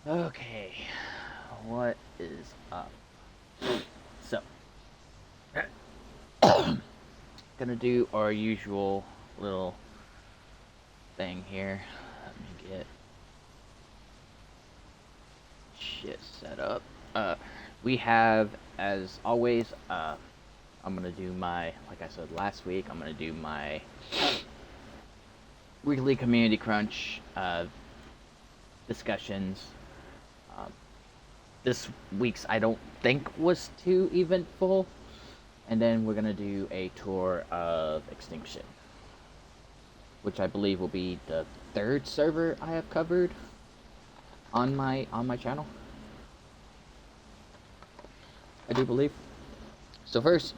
Okay, what is up? So, gonna do our usual little thing here. Let me get shit set up. Uh, we have, as always, I'm gonna do my, like I said last week, I'm gonna do my weekly community crunch discussions. Um, this week's I don't think was too eventful. And then we're gonna do a tour of Extinction, which I believe will be the third server I have covered on my channel. I do believe. So first,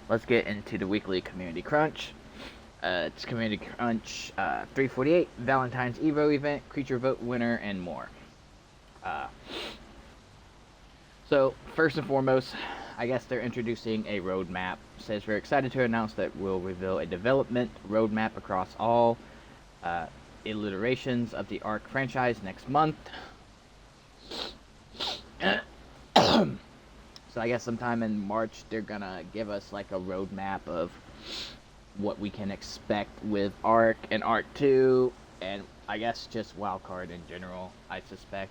let's get into the weekly community crunch. It's community crunch 348, Valentine's Evo event, creature vote winner, and more. So first and foremost, I guess they're introducing a roadmap. It says we're excited to announce that we'll reveal a development roadmap across all iterations of the Ark franchise next month. So I guess sometime in March they're gonna give us like a roadmap of what we can expect with Ark and Ark 2, and I guess just Wildcard in general, I suspect.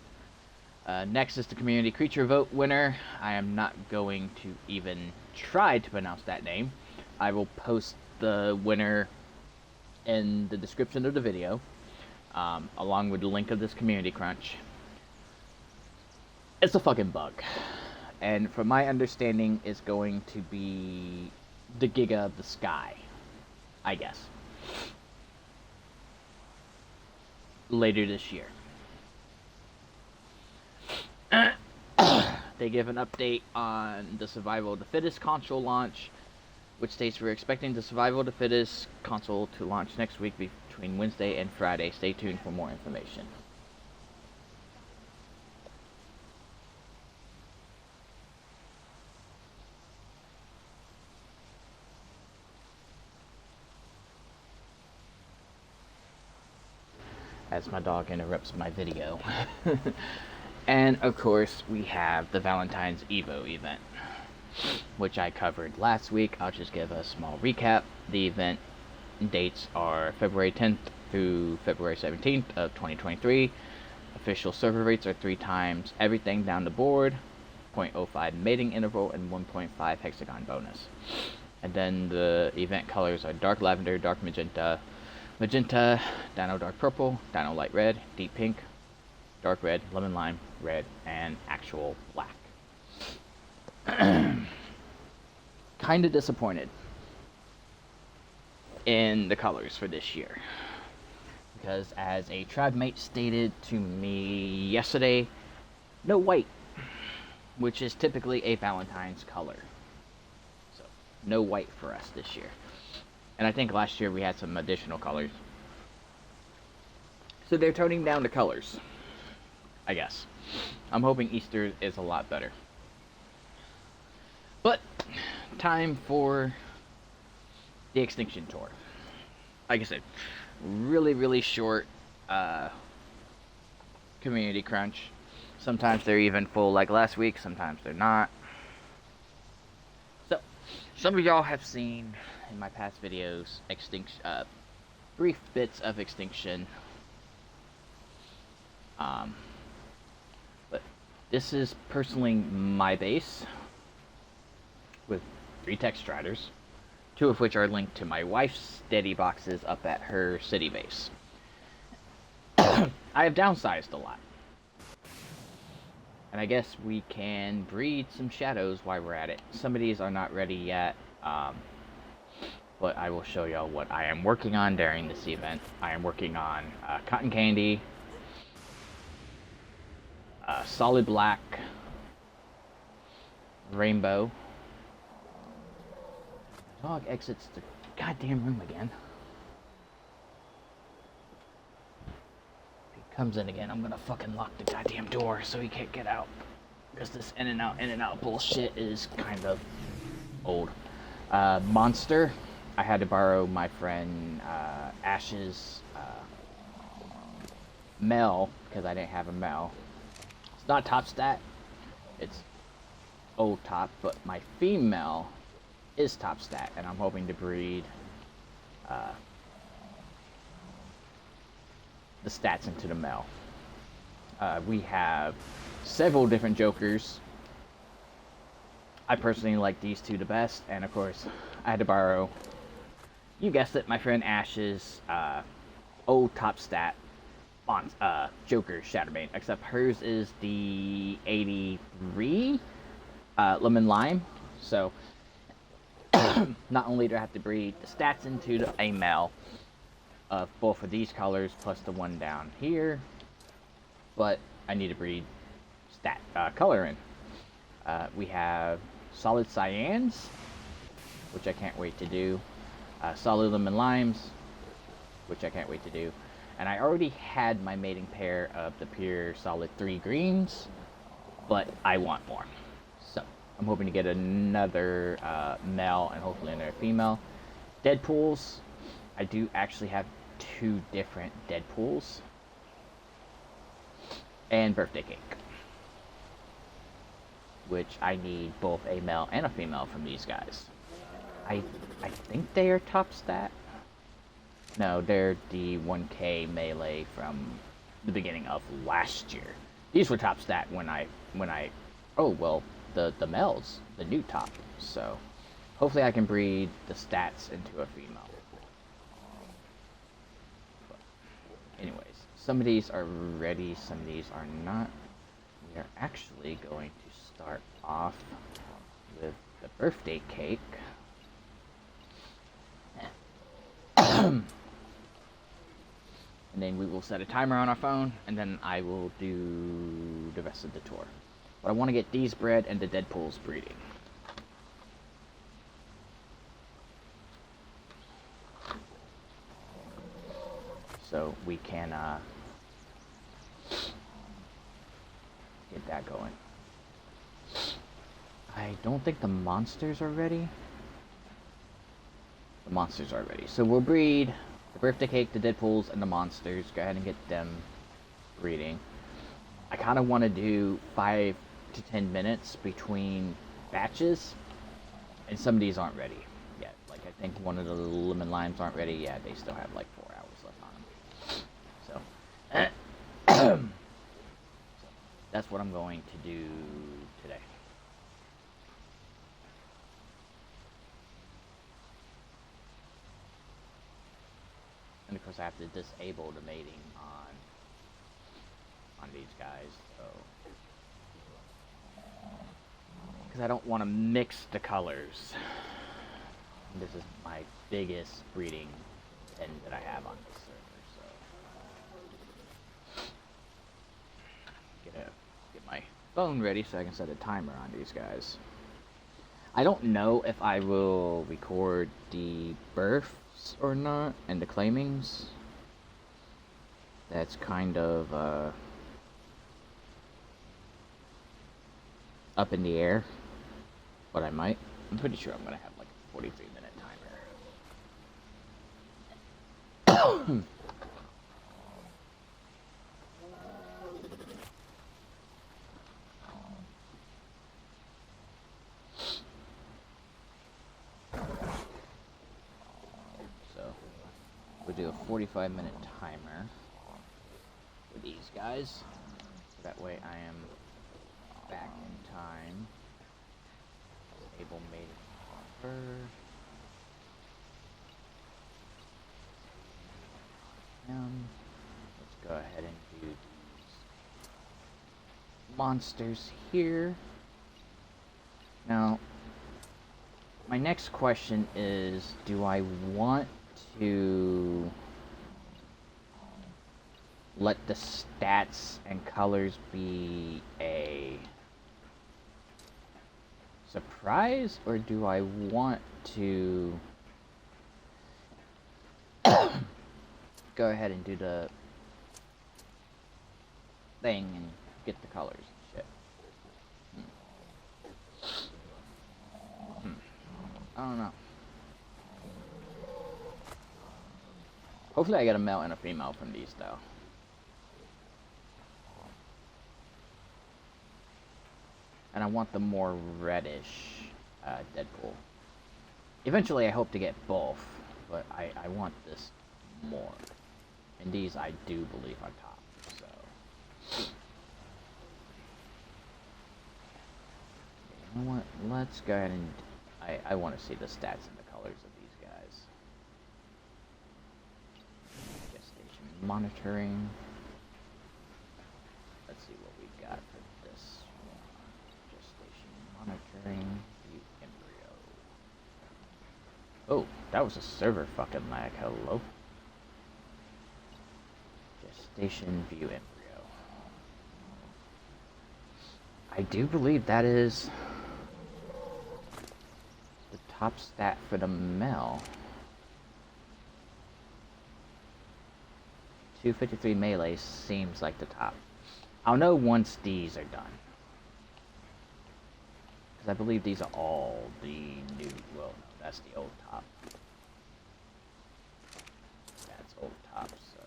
Next is the community creature vote winner. I am not going to even try to pronounce that name. I will post the winner in the description of the video, along with the link of this community crunch. It's a fucking bug. And from my understanding, it's going to be the Giga of the Sky, I guess. Later this year. They give an update on the Survival of the Fittest console launch, which states we're expecting the Survival of the Fittest console to launch next week between Wednesday and Friday. Stay tuned for more information. As my dog interrupts my video. And of course, we have the Valentine's Evo event, which I covered last week. I'll just give a small recap. The event dates are February 10th through February 17th of 2023. Official server rates are 3 times everything down the board, 0.05 mating interval, and 1.5 hexagon bonus. And then the event colors are dark lavender, dark magenta, magenta, dino dark purple, dino light red, deep pink, dark red, lemon lime, red, and actual black. Kinda disappointed in the colors for this year. Because as a tribe mate stated to me yesterday, no white, which is typically a Valentine's color. So, no white for us this year. And I think last year we had some additional colors. So they're toning down the colors, I guess. I'm hoping Easter is a lot better. But, time for the Extinction tour. Like I said, really short community crunch. Sometimes they're even full like last week, sometimes they're not. So, some of y'all have seen in my past videos Extinction, brief bits of Extinction. But this is personally my base with 3 tech striders, 2 of which are linked to my wife's steady boxes up at her city base. I have downsized a lot. And I guess we can breed some shadows while we're at it. Some of these are not ready yet, but I will show y'all what I am working on during this event. I am working on cotton candy, solid black, rainbow. Dog exits the goddamn room again. If he comes in again, I'm gonna fucking lock the goddamn door so he can't get out. Because this in and out bullshit is kind of old. Monster. I had to borrow my friend Ash's Mel because I didn't have a Mel. not top stat. It's old top, but my female is top stat, and I'm hoping to breed the stats into the male. We have several different jokers. I personally like these two the best, and of course, I had to borrow, you guessed it, my friend Ash's old top stat on Joker Shatterbane, except hers is the 83 Lemon Lime. So, not only do I have to breed the stats into a male of both of these colors plus the one down here, but I need to breed stat color in. We have solid cyans, which I can't wait to do. Solid lemon limes, which I can't wait to do. And I already had my mating pair of the pure solid 3 greens, but I want more. So I'm hoping to get another male and hopefully another female. Deadpools, I do actually have 2 different Deadpools. And birthday cake, which I need both a male and a female from these guys. I think they are top stat. No, they're the 1K melee from the beginning of last year. These were top stat when I oh well, the males, the new top. So hopefully I can breed the stats into a female. But anyways, some of these are ready, some of these are not. We are actually going to start off with the birthday cake. And then we will set a timer on our phone, and then I will do the rest of the tour. But I want to get these bred and the Deadpools breeding. So we can get that going. I don't think the monsters are ready. The monsters are ready. So we'll breed the birthday cake, the Deadpools, and the monsters. Go ahead and get them breeding. I kind of want to do 5 to 10 minutes between batches, and some of these aren't ready yet. Like I think one of the lemon limes aren't ready yet. They still have like 4 hours left on them. So that's what I'm going to do today. And of course I have to disable the mating on these guys, so because I don't want to mix the colors. And this is my biggest breeding pen that I have on this server, so get my phone ready so I can set a timer on these guys. I don't know if I will record the births or not, and the claimings. That's kind of up in the air, but I might. I'm pretty sure I'm gonna have like a 43-minute timer. We'll do a 45-minute timer for these guys, so that way I am back in time. Disable mating offer. Let's go ahead and do these monsters here. Now, my next question is, do I want to let the stats and colors be a surprise, or do I want to go ahead and do the thing and get the colors and shit? I don't know. Hopefully I get a male and a female from these, though. and I want the more reddish Deadpool. Eventually I hope to get both, but I want this more. And these I do believe are top, so... You know what, let's go ahead and... I want to see the stats and the colors of these guys. Gestation monitoring. Let's see what we got for this one. Gestation monitoring. View embryo. Oh, that was a server fucking lag. Hello? Gestation view embryo. I do believe that is the top stat for the male. 253 melee seems like the top. I'll know once these are done. Because I believe these are all the new... Well, no, that's the old top. That's old top, so...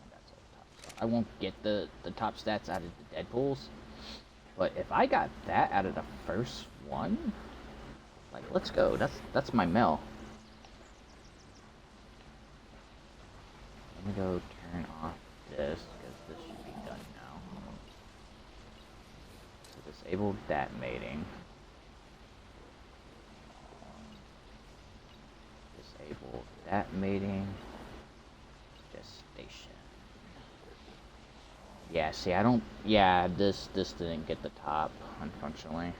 And that's old top. So I won't get the top stats out of the Deadpools. But if I got that out of the first one... Like, let's go. That's my mel. Let me go turn off this, because this should be done now. So disable that mating. Disable that mating. Gestation. Yeah, see, I don't... Yeah, this didn't get the top, unfortunately.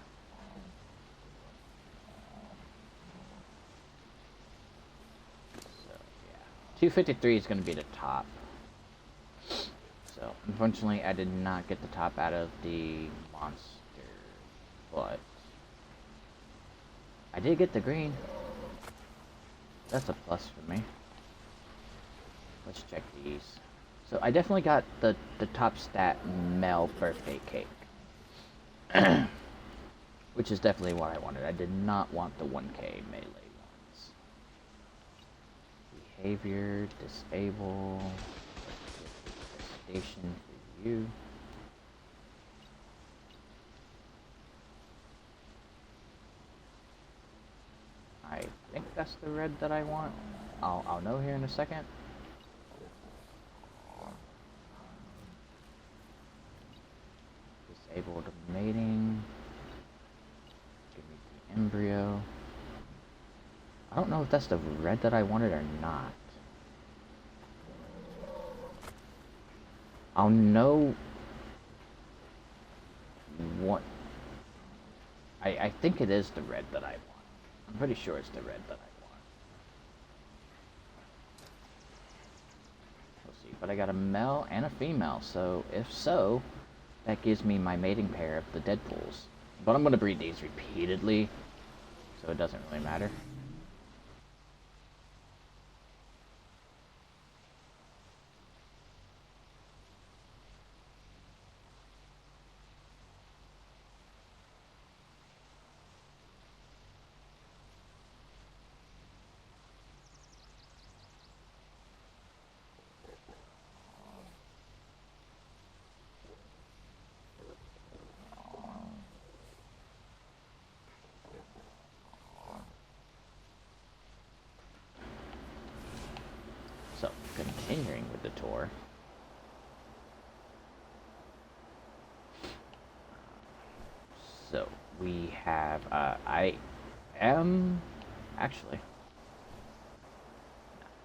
So, yeah. 253 is going to be the top. So, unfortunately, I did not get the top out of the monster, but I did get the green. That's a plus for me. Let's check these. So I definitely got the top stat male birthday cake. Which is definitely what I wanted. I did not want the 1k melee ones. Behavior, disable, station for you. I think that's the red that I want. I'll know here in a second. Disable the mating. Give me the embryo. I don't know if that's the red that I wanted or not. I'll know what... I think it is the red that I want. I'm pretty sure it's the red that I want. We'll see, but I got a male and a female, so if so, that gives me my mating pair of the Deadpools. But I'm going to breed these repeatedly, so it doesn't really matter. So, continuing with the tour. So, we have, I am, actually,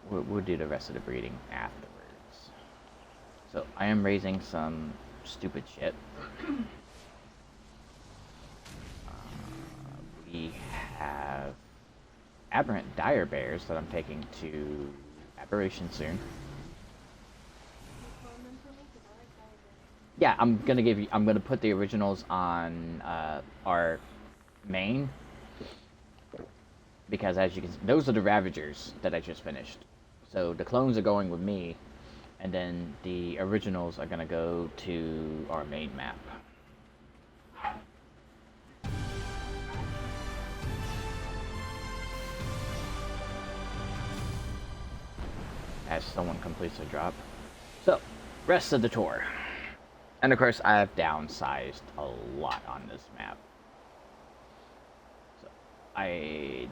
we'll do the rest of the breeding afterwards. So, I am raising some stupid shit. We have aberrant dire bears that I'm taking to Aberration soon. Yeah, I'm gonna put the originals on our main, because as you can see, those are the Ravagers that I just finished. So the clones are going with me, and then the originals are gonna go to our main map. As someone completes a drop. So, rest of the tour. And of course, I have downsized a lot on this map. So,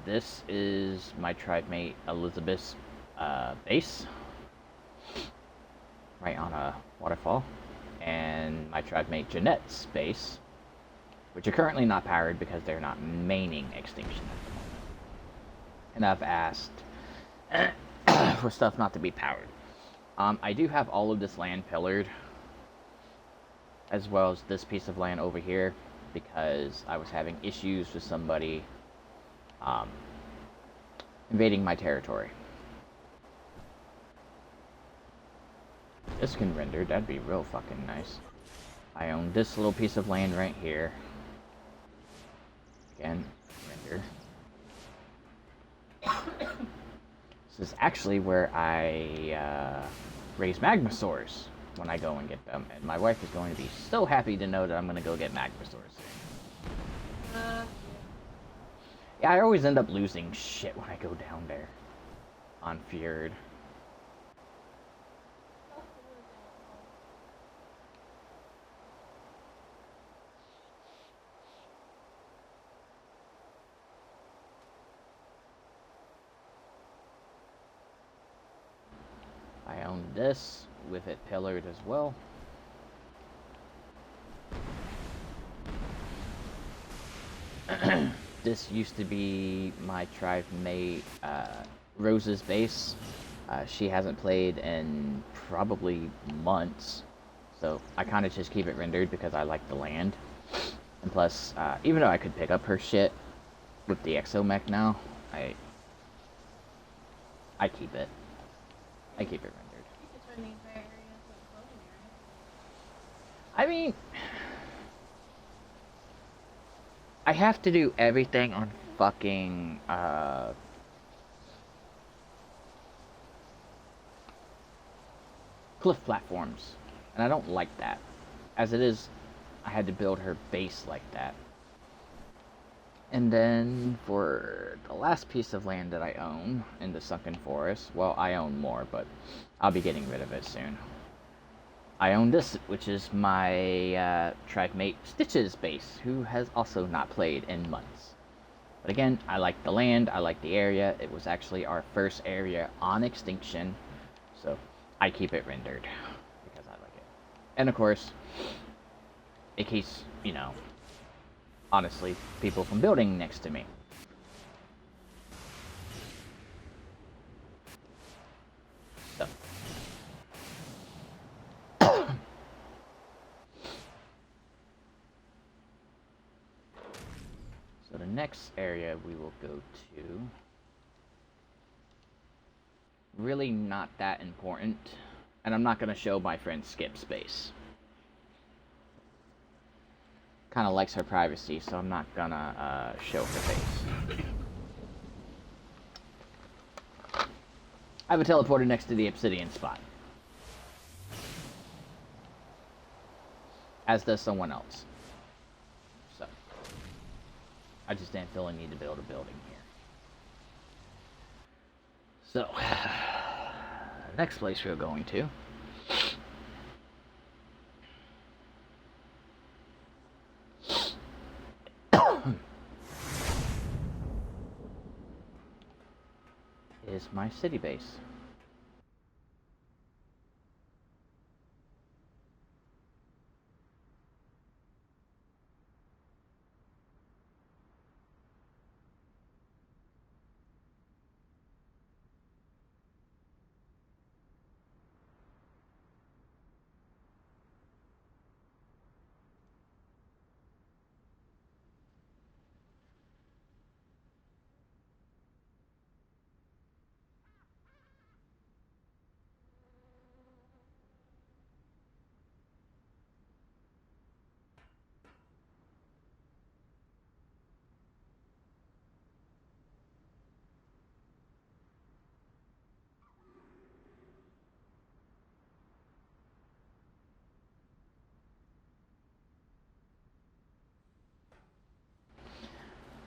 this is my tribe mate Elizabeth's base, right on a waterfall, and my tribe mate Jeanette's base, which are currently not powered because they're not maining Extinction at the moment. And I've asked for stuff not to be powered. I do have all of this land pillared, as well as this piece of land over here, because I was having issues with somebody invading my territory. This can render, that'd be real fucking nice. I own this little piece of land right here. Again, render. This is actually where I raise magmasaurs when I go and get them, and my wife is going to be so happy to know that I'm going to go get magmasaurs soon. Yeah, I always end up losing shit when I go down there on Fjord. I own this with it pillared as well. This used to be my tribe mate Rose's base. She hasn't played in probably months, so I kind of just keep it rendered because I like the land. And plus, even though I could pick up her shit with the exomech now, I keep it. I keep it rendered. You could turn the entire area into a clothing area. I mean, I have to do everything on fucking cliff platforms, and I don't like that. As it is, I had to build her base like that. And then for the last piece of land that I own in the Sunken Forest, well, I own more, but I'll be getting rid of it soon. I own this, which is my tribe mate Stitch's base, who has also not played in months. But again, I like the land, I like the area. It was actually our first area on Extinction, so I keep it rendered because I like it. And of course, it keeps, you know, honestly, people from building next to me. So. So the next area we will go to, really not that important, and I'm not going to show my friend Skip's base. Kind of likes her privacy, so I'm not gonna show her face. I have a teleporter next to the obsidian spot, as does someone else. So I just didn't feel a need to build a building here. So next place we're going to is my city base.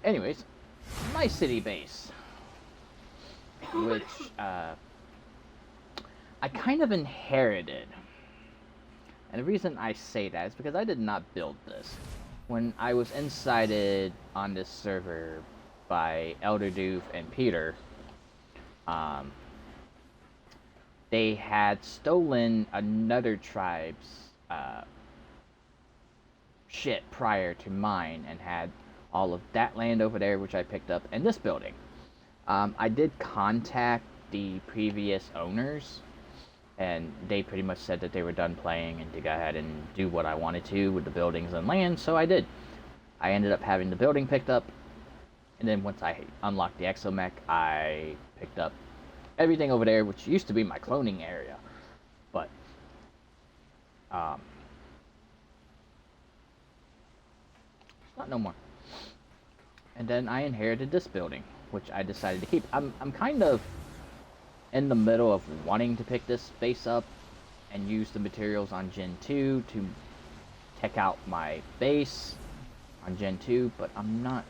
Anyways, my city base, which I kind of inherited And the reason I say that is because I did not build this. When I was incited on this server by Elder Doof and Peter, um, they had stolen another tribe's shit prior to mine and had all of that land over there, which I picked up, and this building. I did contact the previous owners, and they pretty much said that they were done playing and to go ahead and do what I wanted to with the buildings and land, so I did. I ended up having the building picked up, and then once I unlocked the exomech, I picked up everything over there, which used to be my cloning area, but it's not no more. And then I inherited this building, which I decided to keep. I'm kind of in the middle of wanting to pick this space up and use the materials on Gen 2 to tech out my base on Gen 2, but I'm not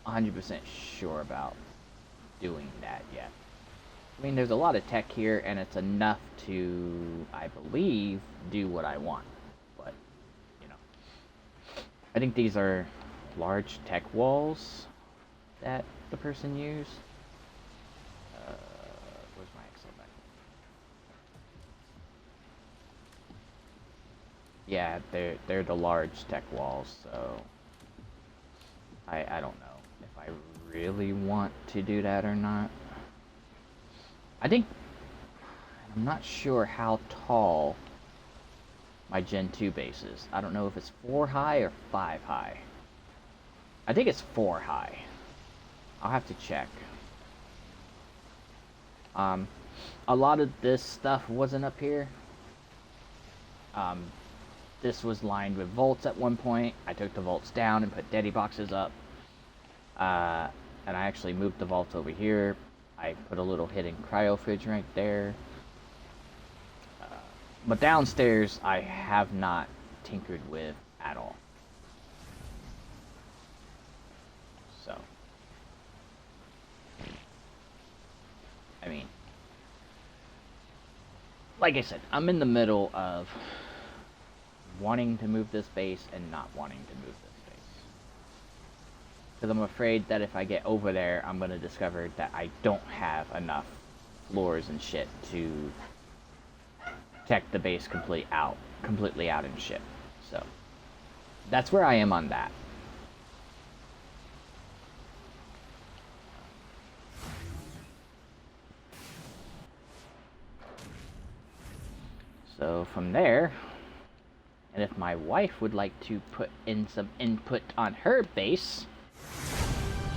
100% sure about doing that yet. I mean, there's a lot of tech here, and it's enough to, I believe, do what I want. But, you know. I think these are large tech walls that the person used. Where's my exomech? Yeah, they're the large tech walls, so I don't know if I really want to do that or not. I'm not sure how tall my Gen 2 base is. I don't know if it's 4 high or 5 high. I think it's 4 high. I'll have to check. A lot of this stuff wasn't up here. This was lined with vaults at one point. I took the vaults down and put daddy boxes up. And I actually moved the vaults over here. I put a little hidden cryo fridge right there. But downstairs, I have not tinkered with at all. So, I mean, like I said, I'm in the middle of wanting to move this base and not wanting to move this base. Because I'm afraid that if I get over there, I'm going to discover that I don't have enough floors and shit to tech the base completely out and shit. So, that's where I am on that. So from there, and if my wife would like to put in some input on her base,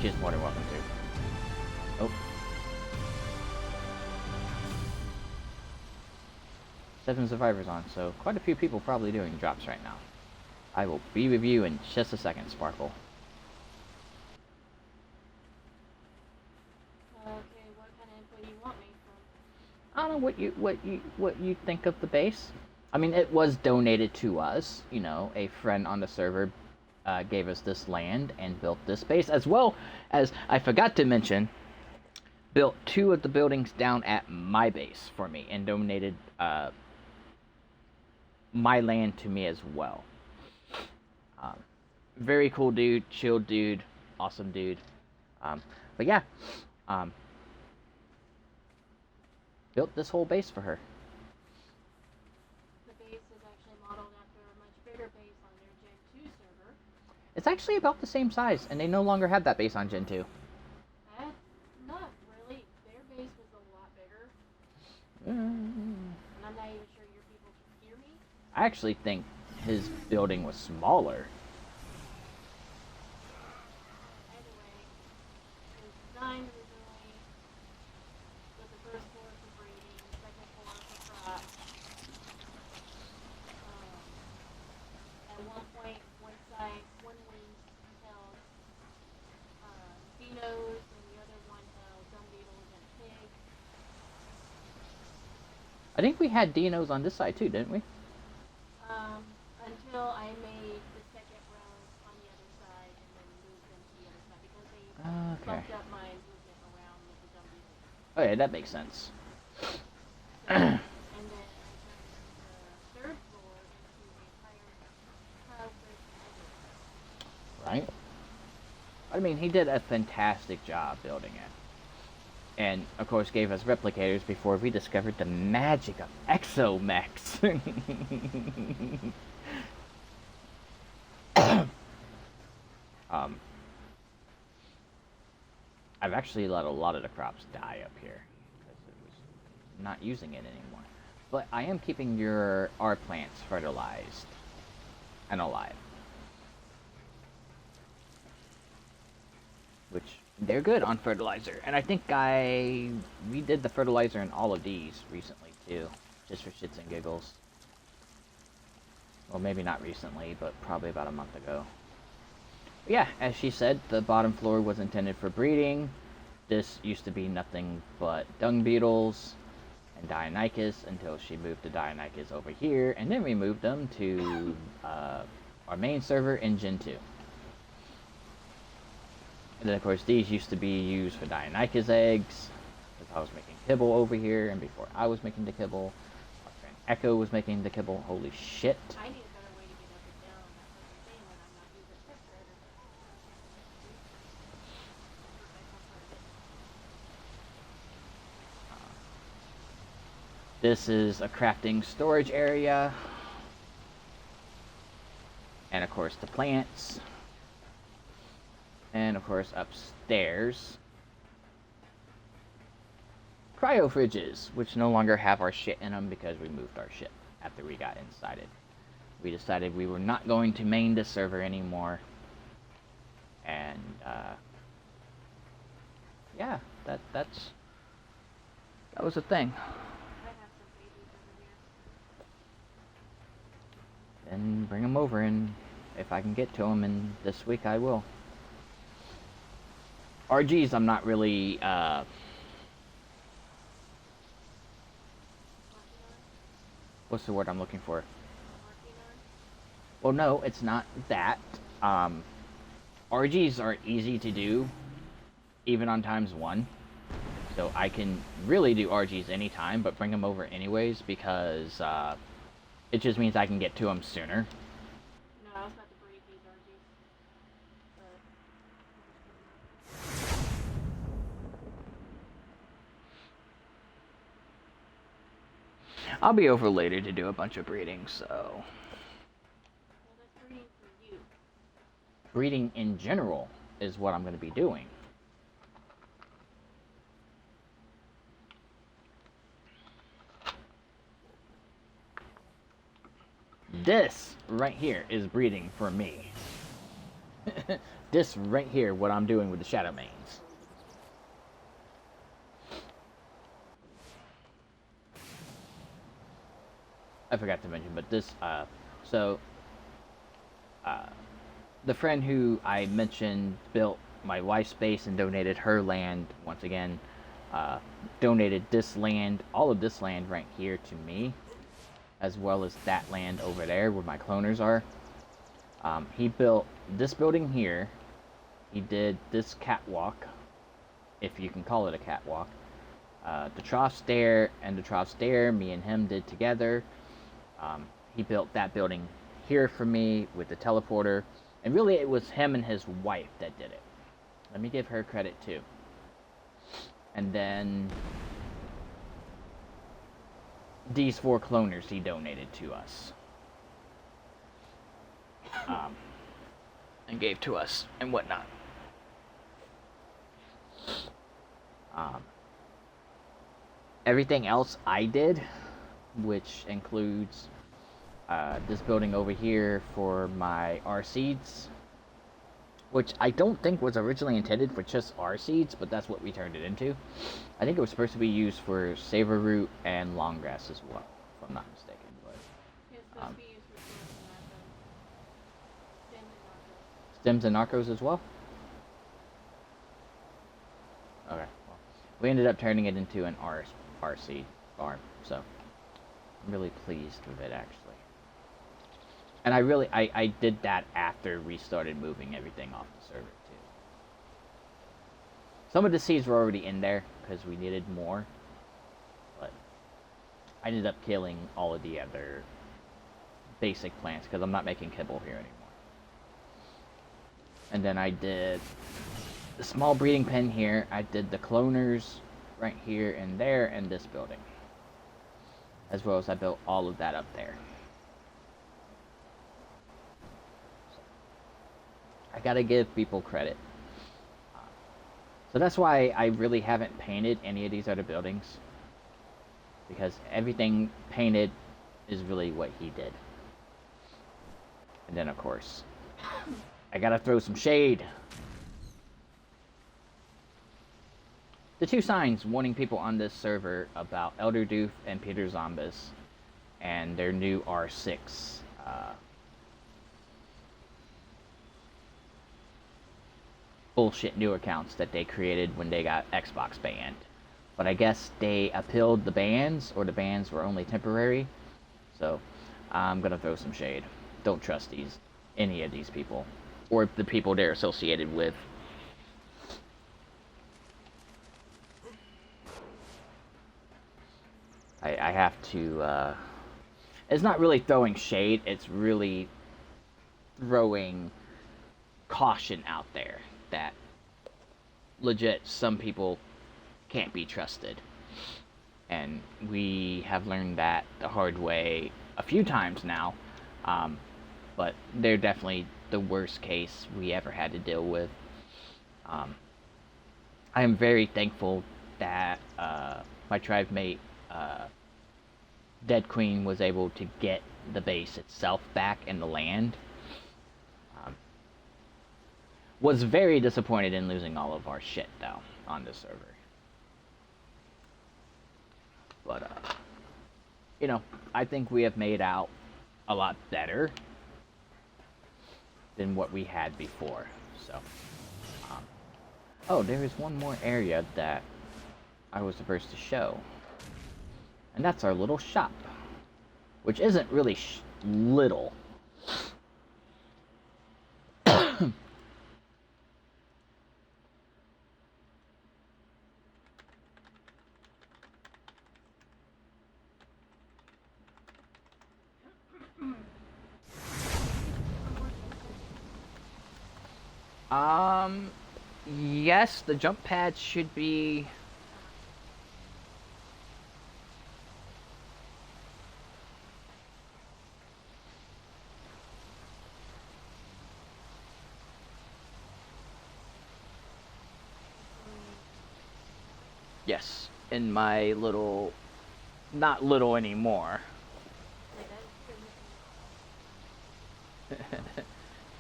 she's more than welcome to. Oh. 7 survivors on, so quite a few people probably doing drops right now. I will be with you in just a second, Sparkle. Okay, what kind of info do you want me from? I don't know what you think of the base. I mean, it was donated to us. You know, a friend on the server gave us this land and built this base, as well as, I forgot to mention, built 2 of the buildings down at my base for me and donated my land to me as well. Very cool dude, chill dude, awesome dude. But yeah, built this whole base for her. The base is actually modeled after a much bigger base on their Gen 2 server. It's actually about the same size, and they no longer have that base on Gen 2. That's not really. Their base was a lot bigger. Mm. And I'm not even sure your people can hear me. I actually think his building was smaller. Anyway, it was designed originally with the first floor for breeding, the second floor for crops. At one point, one side, one wing held dinos, and the other one held dung beetles and a pig. I think we had dinos on this side too, didn't we? Until I made the second row on the other side and then moved them to the other side because they bumped up my movement around with the dung beetles. Okay, that makes sense. And then I turned the third Right? I mean, he did a fantastic job building it. And, of course, gave us replicators before we discovered the magic of exomechs. um, I've actually let a lot of the crops die up here because it was not using it anymore. But I am keeping our plants fertilized and alive, which they're good on fertilizer. And I think we did the fertilizer in all of these recently too, just for shits and giggles. Well, maybe not recently, but probably about a month ago. But yeah, as she said, the bottom floor was intended for breeding. This used to be nothing but dung beetles and Deinonychus until she moved the Deinonychus over here, and then we moved them to our main server in Gen 2. And then, of course, these used to be used for Deinonychus eggs, because I was making kibble over here, and before I was making the kibble, my friend Echo was making the kibble. Holy shit. I need a better way to get up and down. That's what I'm saying when I'm not using refrigerator. This is a crafting storage area. And, of course, the plants. And, of course, upstairs, cryo fridges, which no longer have our shit in them because we moved our shit after we got inside it. We decided we were not going to main this server anymore. And, yeah, that was a thing. I have some babies over here. Then bring them over, and if I can get to them in this week, I will. RGs, I'm not really, what's the word I'm looking for? Well, no, it's not that. RGs are easy to do, even on ×1. So I can really do RGs anytime, but bring them over anyways, because it just means I can get to them sooner. No, I was about to breed these RGs. I'll be over later to do a bunch of breeding, so... Well, that's breeding for you. Breeding in general is what I'm going to be doing. This right here is breeding for me. This right here, what I'm doing with the Shadow Mains. I forgot to mention, but this, the friend who I mentioned built my wife's base and donated her land, once again, donated this land, all of this land right here to me, as well as that land over there where my cloners are. He built this building here. He did this catwalk, if you can call it a catwalk. The trough stair and the trough stair, me and him did together. He built that building here for me with the teleporter. And really it was him and his wife that did it. Let me give her credit too. And then these 4 cloners he donated to us. And gave to us and whatnot. Everything else I did, which includes this building over here for my R seeds, which I don't think was originally intended for just R seeds, but that's what we turned it into. I think it was supposed to be used for savor root and long grass as well, if I'm not mistaken. But It's supposed to be used for stems and narcos as well. Okay, well, we ended up turning it into an R seed farm, so I'm really pleased with it actually. And I did that after we started moving everything off the server too. Some of the seeds were already in there because we needed more, but I ended up killing all of the other basic plants because I'm not making kibble here anymore. And then I did the small breeding pen here. I did the cloners right here and there in this building. As well as I built all of that up there. I gotta give people credit. So that's why I really haven't painted any of these other buildings. Because everything painted is really what he did. And then of course, I gotta throw some shade. The two signs warning people on this server about Elder Doof and Peter Zombis and their new R6 bullshit new accounts that they created when they got Xbox banned. But I guess they appealed the bans, or the bans were only temporary. So I'm gonna throw some shade. Don't trust any of these people, or the people they're associated with. I have to. It's not really throwing shade. It's really throwing caution out there that legit some people can't be trusted. And we have learned that the hard way a few times now. But they're definitely the worst case we ever had to deal with. I am very thankful that my tribe mate, Dead Queen, was able to get the base itself back in the land. Was very disappointed in losing all of our shit, though, on this server. But, you know, I think we have made out a lot better than what we had before. So, oh, there is one more area that I was supposed to show. And that's our little shop. Which isn't really little. Yes, the jump pads should be... Yes, in my little... Not little anymore.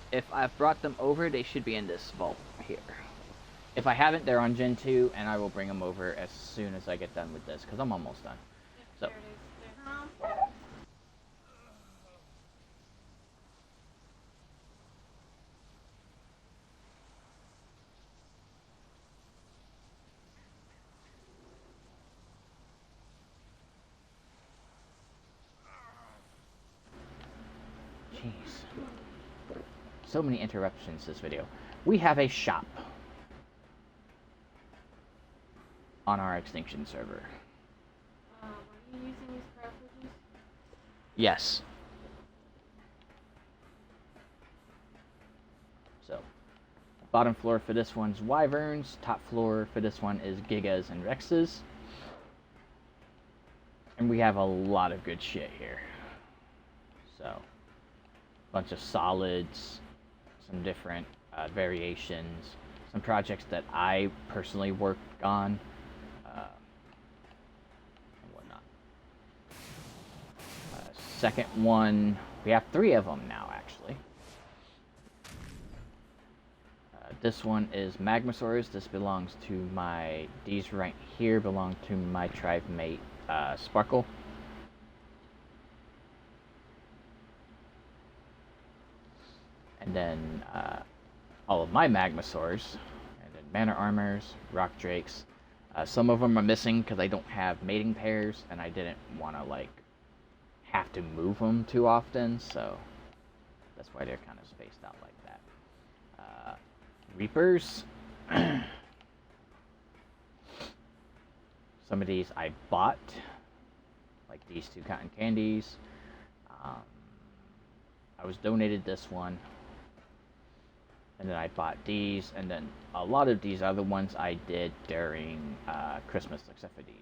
If I've brought them over, they should be in this vault here. If I haven't, they're on Gen 2, and I will bring them over as soon as I get done with this, because I'm almost done. So. Jeez. So many interruptions this video. We have a shop on our Extinction server. Are you using these cartridges? Yes. So, bottom floor for this one's Wyverns. Top floor for this one is Gigas and Rexes. And we have a lot of good shit here. So, bunch of solids, some different variations, some projects that I personally worked on, and whatnot. Second one, we have 3 of them now, actually. This one is Magmasaurus. This belongs to these right here belong to my tribe mate, Sparkle. And then all of my Magmasaurs, and then Manor Armors, Rock Drakes. Some of them are missing because I don't have mating pairs, and I didn't want to like have to move them too often, so that's why they're kind of spaced out like that. Reapers. Some of these I bought, like these 2 cotton candies. I was donated this one. And then I bought these, and then a lot of these other ones I did during Christmas, except for these.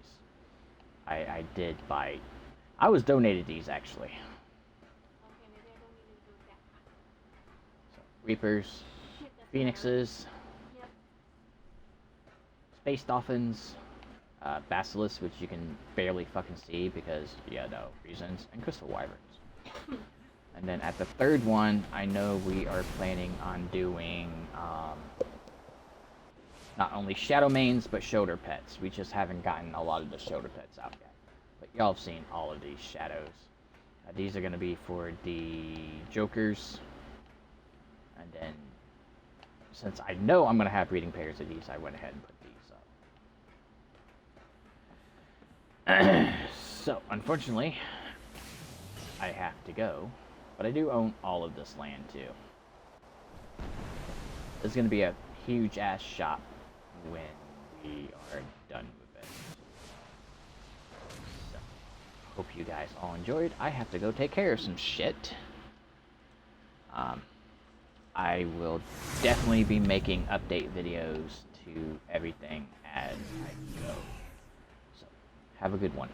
I did buy. I was donated these actually. Okay, maybe I don't need to do it that time. So, Reapers, Shit, that's Phoenixes, Yep. Space Dolphins, Basilisks, which you can barely fucking see because, yeah, no reasons, and Crystal Wyverns. And then at the third one, I know we are planning on doing not only Shadow Mains, but Shoulder Pets. We just haven't gotten a lot of the Shoulder Pets out yet. But y'all have seen all of these Shadows. These are going to be for the Jokers. And then, since I know I'm going to have breeding pairs of these, I went ahead and put these up. So, unfortunately, I have to go. But I do own all of this land, too. There's going to be a huge-ass shop when we are done with it. So, hope you guys all enjoyed. I have to go take care of some shit. I will definitely be making update videos to everything as I go. So, have a good one.